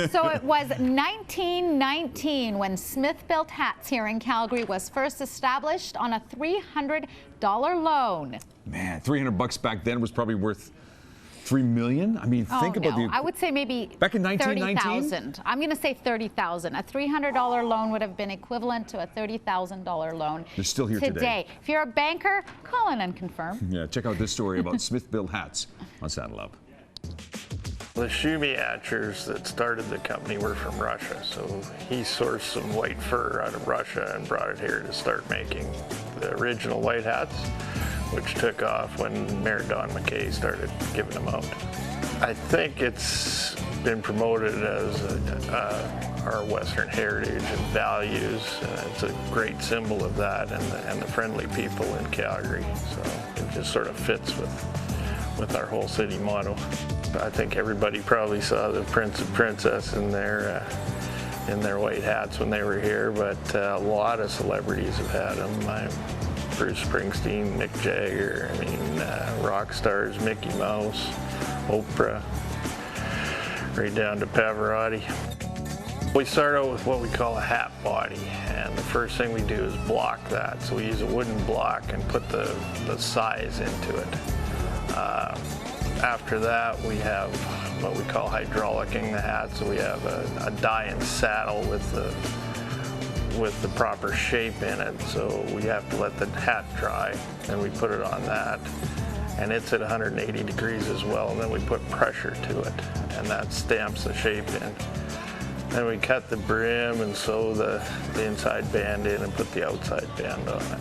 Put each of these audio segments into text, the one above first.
So it was 1919 when Smithbilt Hats here in Calgary was first established on a $300 loan. Man, $300 back then was probably worth $3 million. I mean, think about the. I would say maybe back in 1919. 30,000. I'm going to say 30,000. A $300 loan would have been equivalent to a $30,000 loan. They're still here today. If you're a banker, call in and confirm. Yeah, check out this story about Smithville Hats on Saddle Up. The shoemakerers that started the company were from Russia, so he sourced some white fur out of Russia and brought it here to start making the original white hats, which took off when Mayor Don McKay started giving them out. I think it's been promoted as our Western heritage and values. It's a great symbol of that and the friendly people in Calgary, so it just sort of fits with our whole city motto. I think everybody probably saw the Prince and Princess in their white hats when they were here, but a lot of celebrities have had them. Bruce Springsteen, Mick Jagger, I mean, rock stars, Mickey Mouse, Oprah, right down to Pavarotti. We start out with what we call a hat body, and the first thing we do is block that. So we use a wooden block and put the size into it. After that, we have what we call hydraulicing the hat. So we have a die and saddle with the proper shape in it. So we have to let the hat dry, and we put it on that. And it's at 180 degrees as well, and then we put pressure to it, and that stamps the shape in. Then we cut the brim and sew the inside band in and put the outside band on it.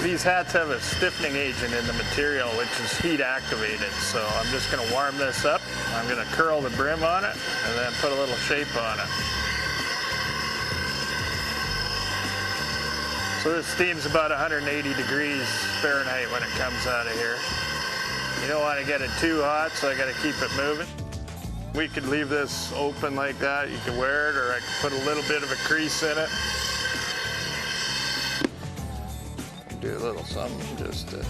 These hats have a stiffening agent in the material, which is heat activated. So I'm just going to warm this up. I'm going to curl the brim on it and then put a little shape on it. So this steam's about 180 degrees Fahrenheit when it comes out of here. You don't want to get it too hot, so I got to keep it moving. We could leave this open like that. You could wear it, or I could put a little bit of a crease in it. Do a little something just to...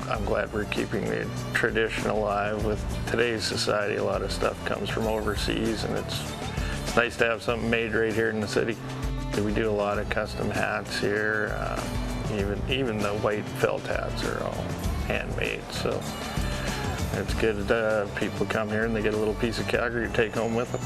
I'm glad we're keeping the tradition alive. With today's society, a lot of stuff comes from overseas, and it's nice to have something made right here in the city. We do a lot of custom hats here. Even the white felt hats are all handmade, so it's good. People come here and they get a little piece of Calgary to take home with them.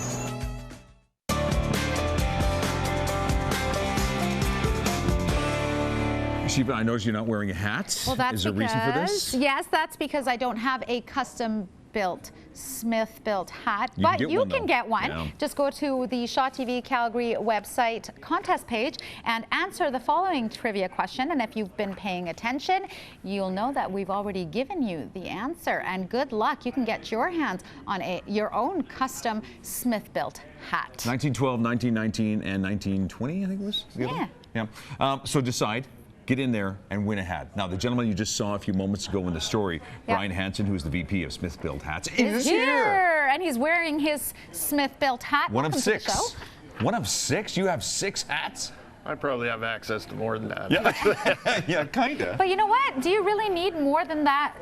Shiva, I noticed you're not wearing a hat. Well, that's Is there a reason for this? Yes, that's because I don't have a custom-built Smithbilt hat, but you can get one. Yeah. Just go to the Shaw TV Calgary website contest page and answer the following trivia question. And if you've been paying attention, you'll know that we've already given you the answer. And good luck. You can get your hands on your own custom Smithbilt hat. 1912, 1919, and 1920, I think it was? Yeah. Yeah. So decide. Get in there and win a hat. Now, the gentleman you just saw a few moments ago in the story, Brian Hanson, who's the VP of Smithbilt Hats, is here. And he's wearing his Smithbilt hat. One of six. One of six? You have 6 hats? I probably have access to more than that. Yeah, yeah, kind of. But you know what? Do you really need more than that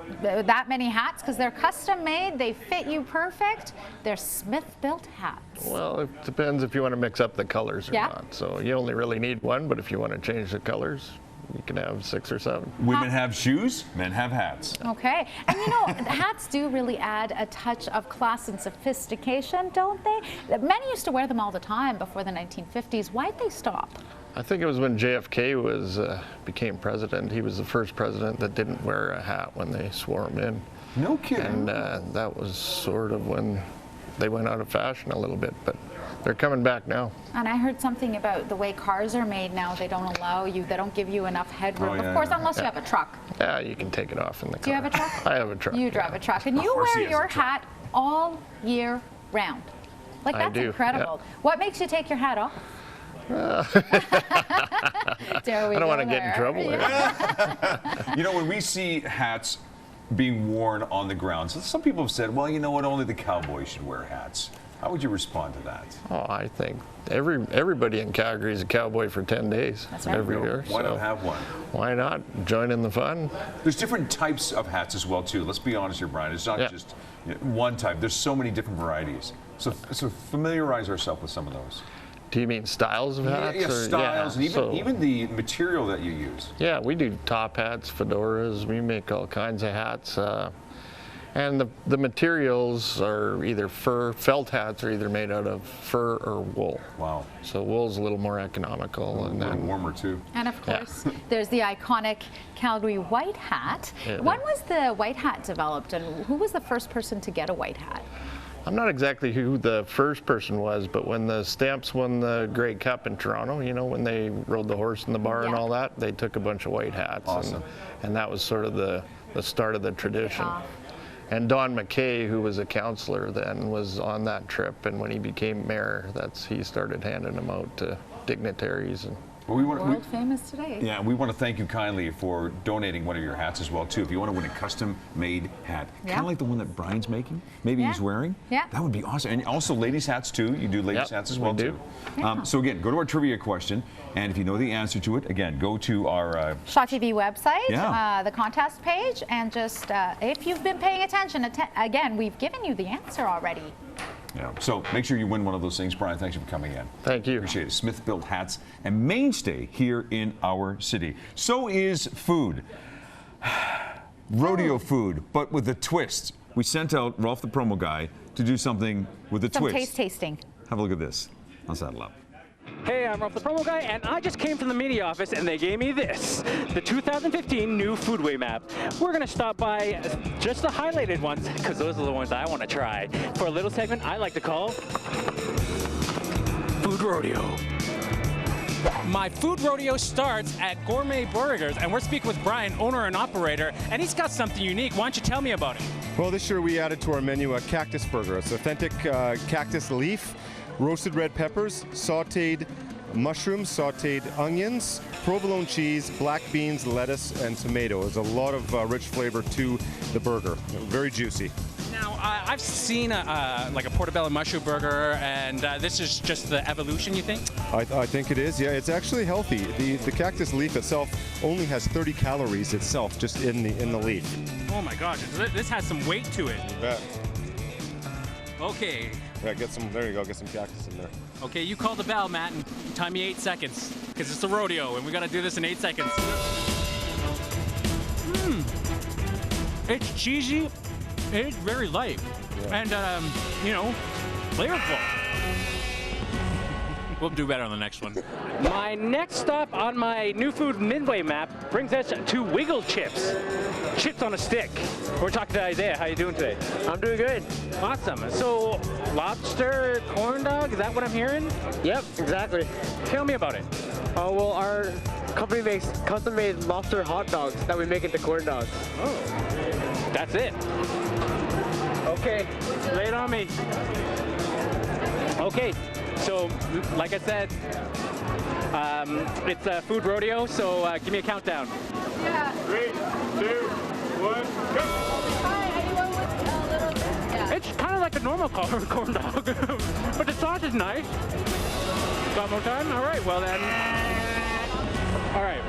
many hats? Because they're custom made, they fit you perfect. They're Smithbilt hats. Well, it depends if you want to mix up the colors or not. So you only really need one, but if you want to change the colors, you can have 6 or 7. Women have shoes, men have hats. Okay. And you know, hats do really add a touch of class and sophistication, don't they? Men used to wear them all the time before the 1950s. Why'd they stop? I think it was when JFK became president. He was the first president that didn't wear a hat when they swore him in. No kidding. And that was sort of when they went out of fashion a little bit, but they're coming back now. And I heard something about the way cars are made now. They don't allow you, they don't give you enough headroom. Of course, unless you have a truck. Yeah, you can take it off in the car. Do you have a truck? I have a truck. You drive a truck. And you wear your hat all year round. Like, that's incredible. Yeah. What makes you take your hat off? I don't want to get in trouble there. You know, when we see hats being worn on the ground, so some people have said, well, you know what, only the cowboys should wear hats. How would you respond to that? Oh, I think everybody in Calgary is a cowboy for 10 days every year. Why not have one? Why not join in the fun? There's different types of hats as well too. Let's be honest here, Brian. It's not just one type. There's so many different varieties. So familiarize ourselves with some of those. Do you mean styles of hats? Yeah, styles, and even the material that you use. Yeah, we do top hats, fedoras. We make all kinds of hats. And the materials are either fur. Felt hats are either made out of fur or wool. Wow. So wool's a little more economical. And then warmer too. And of course, there's the iconic Calgary white hat. Yeah. When was the white hat developed, and who was the first person to get a white hat? I'm not exactly who the first person was, but when the Stamps won the Grey Cup in Toronto, you know, when they rode the horse in the bar and all that, they took a bunch of white hats. Awesome. And that was sort of the start of the tradition. And Don McKay, who was a councillor then, was on that trip, and when he became mayor, he started handing them out to dignitaries. And world famous today. Yeah, we want to thank you kindly for donating one of your hats as well too. If you want to win a custom-made hat, kind of like the one that Brian's making, maybe he's wearing. Yeah, that would be awesome. And also ladies' hats too. You do ladies' hats as well too. Yeah. So again, go to our trivia question, and if you know the answer to it, again, go to our Shaw TV website, the contest page, and just if you've been paying attention, again, we've given you the answer already. Yeah. So make sure you win one of those things. Brian, thanks for coming in. Thank you. Appreciate it. Smithbilt Hats, a mainstay here in our city. So is food. Rodeo food, but with a twist. We sent out Rolf the promo guy to do something with a twist. Some taste tasting. Have a look at this. I'll saddle up. Hey, I'm Rolf the promo guy, and I just came from the media office and they gave me this, the 2015 new Foodway map. We're going to stop by just the highlighted ones, because those are the ones I want to try, for a little segment I like to call Food Rodeo. My food rodeo starts at Gourmet Burgers, and we're speaking with Brian, owner and operator, and he's got something unique. Why don't you tell me about it? Well, this year we added to our menu a cactus burger. It's authentic cactus leaf, roasted red peppers, sautéed mushrooms, sautéed onions, provolone cheese, black beans, lettuce, and tomato. There's a lot of rich flavor to the burger. Very juicy. Now, I've seen like a portobello mushroom burger, and this is just the evolution, you think? I think it is, yeah. It's actually healthy. The cactus leaf itself only has 30 calories itself, just in the leaf. Oh my gosh, this has some weight to it. You bet. Okay. Yeah, there you go, get some cactus in there. Okay, you call the bell, Matt, and time me 8 seconds, because it's a rodeo, and we got to do this in 8 seconds. It's cheesy. It's very light, and you know, flavorful. We'll do better on the next one. My next stop on my new food midway map brings us to Wiggle Chips. Chips on a stick. We're talking to Isaiah. How you doing today? I'm doing good. Awesome. So, lobster corn dog, is that what I'm hearing? Yep, exactly. Tell me about it. Oh, well, our company makes custom-made lobster hot dogs that we make into corn dogs. Oh, that's it. Okay, lay it on me. Okay, so like I said, it's a food rodeo, so give me a countdown. Yeah. 3, 2, 1, go! Hi, anyone with a little bit? Yeah. It's kind of like a normal corn dog, but the sauce is nice. Got more time? All right, well then. All right.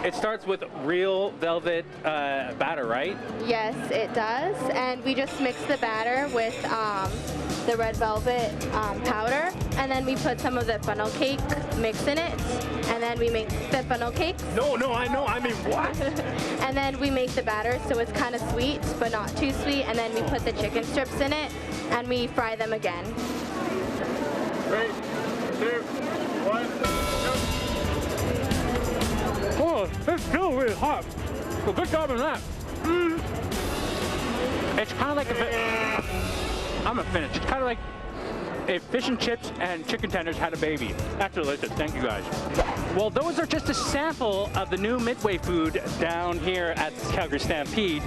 It starts with real velvet batter, right? Yes, it does. And we just mix the batter with the red velvet powder, and then we put some of the funnel cake mix in it, and then we make the funnel cakes. No, I know. I mean, what? And then we make the batter so it's kind of sweet, but not too sweet, and then we put the chicken strips in it, and we fry them again. 3, 2, 1, go. Oh, it's still really hot. Well, good job on that. It's kind of like I'm gonna finish. It's kind of like if fish and chips and chicken tenders had a baby. That's delicious. Thank you, guys. Well, those are just a sample of the new Midway food down here at Calgary Stampede.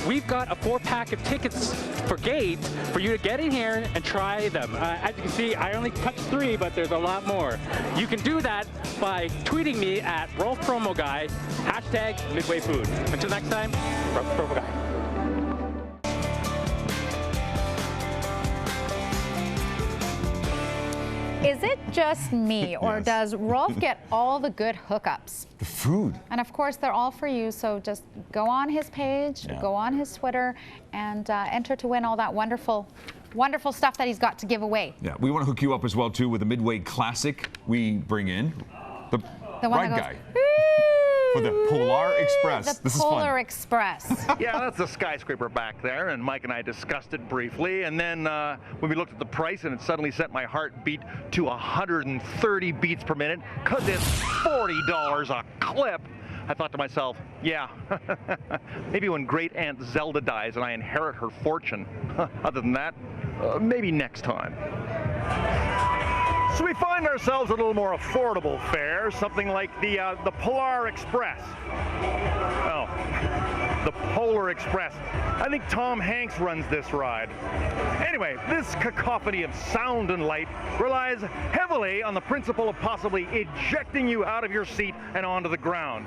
We've got a 4-pack of tickets for Gate for you to get in here and try them. As you can see, I only touched 3, but there's a lot more. You can do that by tweeting me at Rolf Promo Guy, #MidwayFood. Until next time, Rolf Promo Guy. Is it just me, or Yes. does Rolf get all the good hookups? The food. And of course, they're all for you, so just go on his page, go on his Twitter, and enter to win all that wonderful stuff that he's got to give away. Yeah, we want to hook you up as well, too, with the Midway Classic we bring in. The one ride that guy. For the Polar Express. The This Polar is fun. Express. Yeah, that's a skyscraper back there, and Mike and I discussed it briefly, and then when we looked at the price, and it suddenly sent my heart beat to 130 beats per minute, because it's $40 a clip. I thought to myself, yeah, maybe when great Aunt Zelda dies and I inherit her fortune. Other than that, maybe next time. So we find ourselves a little more affordable fare, something like the Polar Express. Oh, the Polar Express. I think Tom Hanks runs this ride. Anyway, this cacophony of sound and light relies heavily on the principle of possibly ejecting you out of your seat and onto the ground.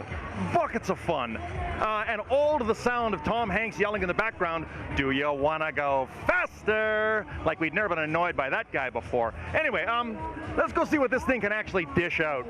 Buckets of fun. And all to the sound of Tom Hanks yelling in the background, "Do you wanna go faster?" Like we'd never been annoyed by that guy before. Anyway, let's go see what this thing can actually dish out.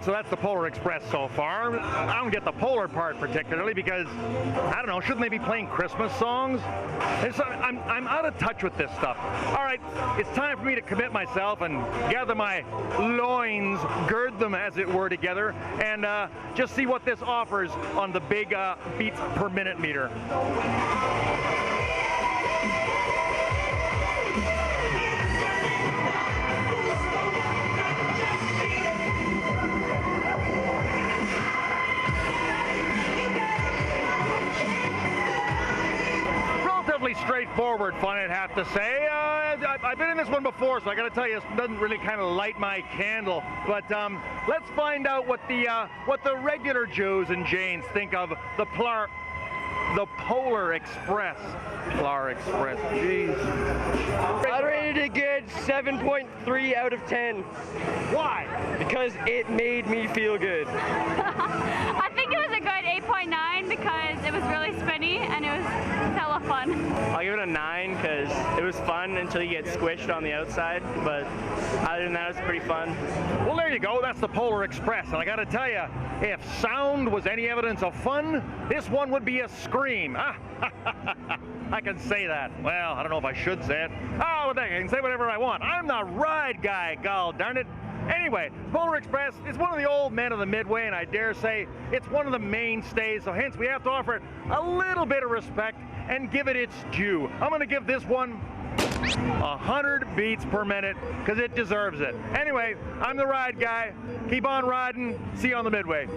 So that's the Polar Express so far. I don't get the Polar part particularly because, I don't know, shouldn't they be playing Christmas songs? I'm out of touch with this stuff. All right, it's time for me to commit myself and gather my loins, gird them as it were together, and just see what this offers on the big beats per minute meter. Straightforward fun, I'd have to say. I've been in this one before, so I got to tell you, it doesn't really kind of light my candle. But let's find out what the regular Joes and Janes think of the Polar Express. Polar Express, jeez. I rated it good, 7.3 out of 10. Why? Because it made me feel good. I think it was a good 8.9 because it was really spinny and it was hella fun. I'll give it a 9 because it was fun until you get squished on the outside, but other than that, it was pretty fun. Well, there you go. That's the Polar Express, and I got to tell you, if sound was any evidence of fun, this one would be a scream. I can say that. Well, I don't know if I should say it. Oh, well, I can say whatever I want. I'm the ride guy, gol darn it. Anyway, Polar Express is one of the old men of the Midway, and I dare say it's one of the mainstays, so hence we have to offer it a little bit of respect and give it its due. I'm going to give this one 100 beats per minute because it deserves it. Anyway, I'm the ride guy. Keep on riding. See you on the Midway.